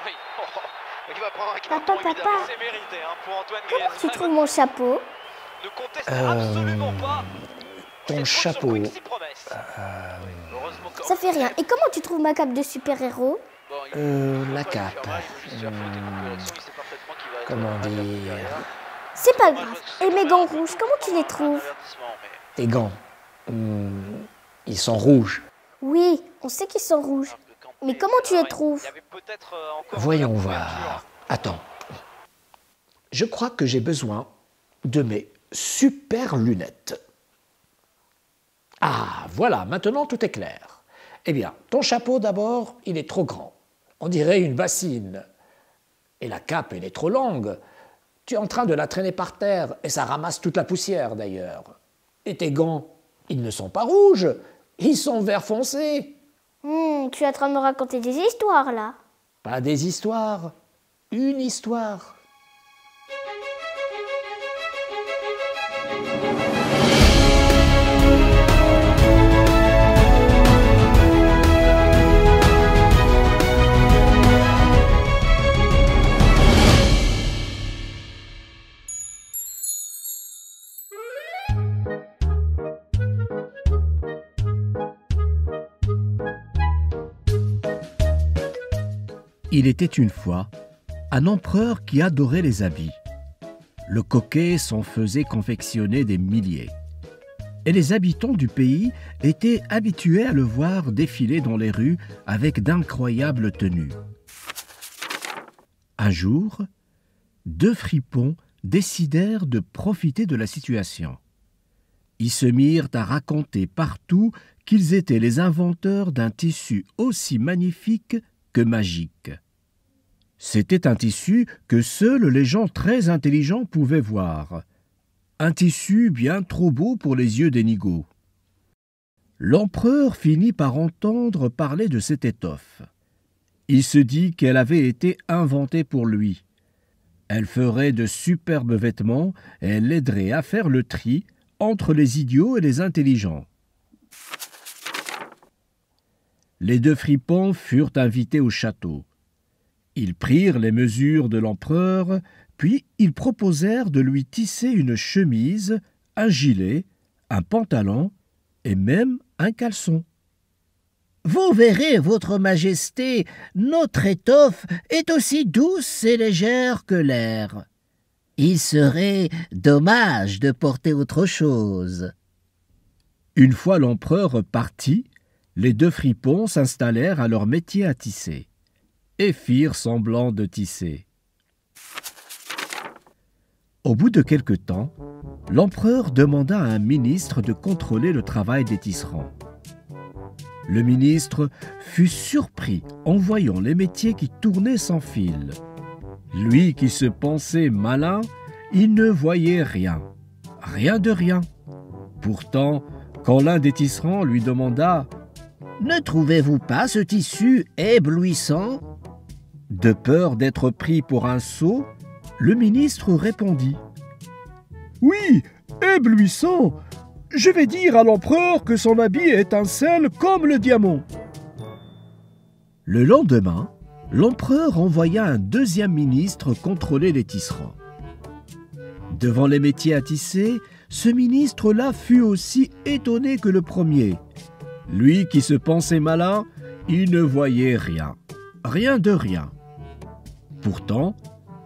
Oui. Il va prendre un Papa, carton, évidemment. papa, C'est mérité pour Antoine comment tu Griezmann. trouves mon chapeau? Ne conteste absolument pas. Ton Cette chapeau. grosse surprise, promesse. Heureusement que- Ça fait rien. Et comment tu trouves ma cape de super-héros? Bon, il La faut pas lui cape. faire mal, il veut juste faire faute de correction, il sait parfaitement qu'il va être Comment averti dire? derrière. C'est pas grave. Et mes gants rouges, comment tu les Un trouves? avertissement, mais Tes gants. Ils sont rouges. Oui, on sait qu'ils sont rouges. un peu campé. Mais comment tu les Alors, trouves? il y avait peut-être encore Voyons de la voir. couverture. Attends. Je crois que j'ai besoin de mes super lunettes. Ah, voilà, maintenant tout est clair. Eh bien, ton chapeau d'abord, il est trop grand. On dirait une bassine. Et la cape, elle est trop longue. Tu es en train de la traîner par terre et ça ramasse toute la poussière d'ailleurs. Et tes gants, ils ne sont pas rouges, ils sont vert foncé. Tu es en train de me raconter des histoires là. Pas des histoires, une histoire. Il était une fois un empereur qui adorait les habits. Le coquet s'en faisait confectionner des milliers. Et les habitants du pays étaient habitués à le voir défiler dans les rues avec d'incroyables tenues. Un jour, deux fripons décidèrent de profiter de la situation. Ils se mirent à raconter partout qu'ils étaient les inventeurs d'un tissu aussi magnifique que magique. C'était un tissu que seuls les gens très intelligents pouvaient voir. Un tissu bien trop beau pour les yeux des nigauds. L'empereur finit par entendre parler de cette étoffe. Il se dit qu'elle avait été inventée pour lui. Elle ferait de superbes vêtements et elle l'aiderait à faire le tri entre les idiots et les intelligents. Les deux fripons furent invités au château. Ils prirent les mesures de l'empereur, puis ils proposèrent de lui tisser une chemise, un gilet, un pantalon et même un caleçon. « Vous verrez, votre majesté, notre étoffe est aussi douce et légère que l'air. Il serait dommage de porter autre chose. » Une fois l'empereur parti, les deux fripons s'installèrent à leur métier à tisser et firent semblant de tisser. Au bout de quelque temps, l'empereur demanda à un ministre de contrôler le travail des tisserands. Le ministre fut surpris en voyant les métiers qui tournaient sans fil. Lui qui se pensait malin, il ne voyait rien, rien de rien. Pourtant, quand l'un des tisserands lui demanda « Ne trouvez-vous pas ce tissu éblouissant ?» De peur d'être pris pour un sot, le ministre répondit « Oui, éblouissant. Je vais dire à l'empereur que son habit étincelle comme le diamant. » Le lendemain, l'empereur envoya un deuxième ministre contrôler les tisserands. Devant les métiers à tisser, ce ministre-là fut aussi étonné que le premier. Lui qui se pensait malin, il ne voyait rien, rien de rien. Pourtant,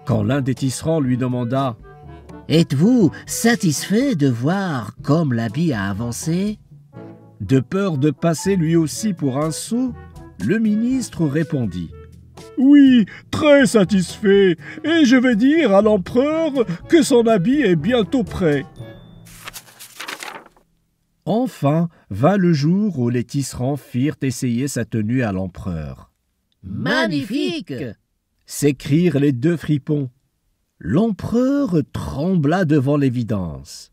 quand l'un des tisserands lui demanda « Êtes-vous satisfait de voir comme l'habit a avancé ?» De peur de passer lui aussi pour un sot, le ministre répondit « Oui, très satisfait, et je vais dire à l'empereur que son habit est bientôt prêt. » Enfin vint le jour où les tisserands firent essayer sa tenue à l'empereur. « Magnifique !» s'écrièrent les deux fripons. L'empereur trembla devant l'évidence.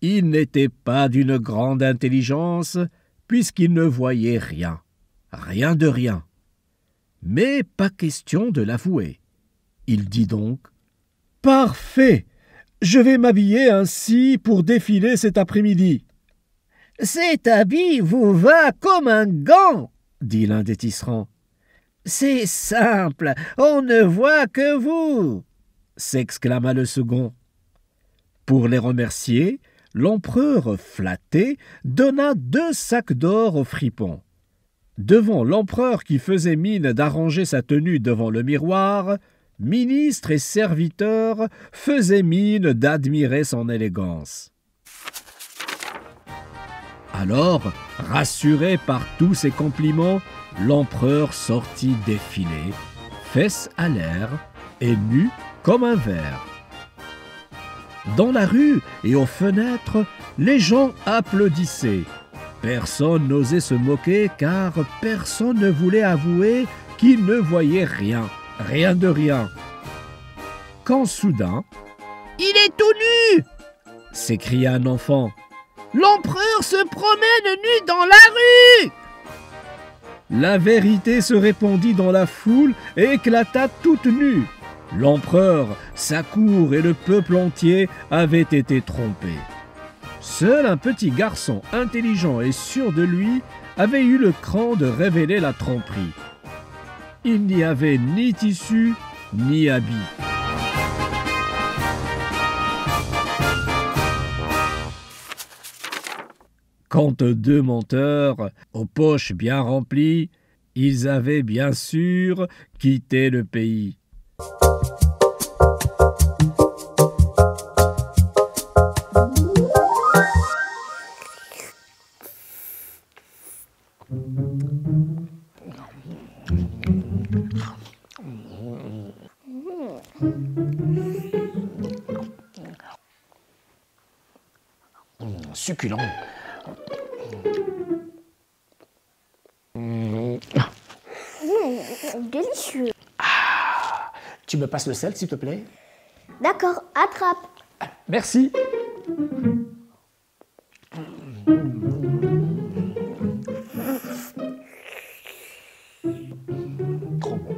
Il n'était pas d'une grande intelligence, puisqu'il ne voyait rien, rien de rien. Mais pas question de l'avouer. Il dit donc « Parfait! Je vais m'habiller ainsi pour défiler cet après-midi. » « Cet habit vous va comme un gant !» dit l'un des tisserands. « C'est simple, on ne voit que vous, s'exclama le second. Pour les remercier, l'empereur flatté donna 2 sacs d'or au fripon. Devant l'empereur qui faisait mine d'arranger sa tenue devant le miroir, ministres et serviteurs faisaient mine d'admirer son élégance. Alors, rassuré par tous ces compliments, l'empereur sortit défiler, fesses à l'air et nu comme un verre. Dans la rue et aux fenêtres, les gens applaudissaient. Personne n'osait se moquer car personne ne voulait avouer qu'il ne voyait rien, rien de rien. Quand soudain, « Il est tout nu !» s'écria un enfant. « L'empereur se promène nu dans la rue !» La vérité se répandit dans la foule et éclata toute nue. L'empereur, sa cour et le peuple entier avaient été trompés. Seul un petit garçon intelligent et sûr de lui avait eu le cran de révéler la tromperie. Il n'y avait ni tissu ni habit. Quant aux 2 menteurs, aux poches bien remplies, ils avaient bien sûr quitté le pays. Succulent. Délicieux. Tu me passes le sel, s'il te plaît? D'accord, attrape. Merci. Trop bon.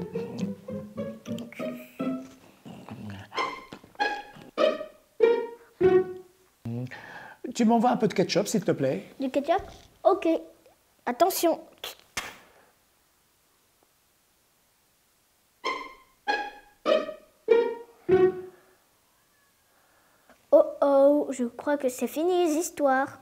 Tu m'envoies un peu de ketchup, s'il te plaît? Du ketchup? Ok. Attention. Oh oh, je crois que c'est fini les histoires.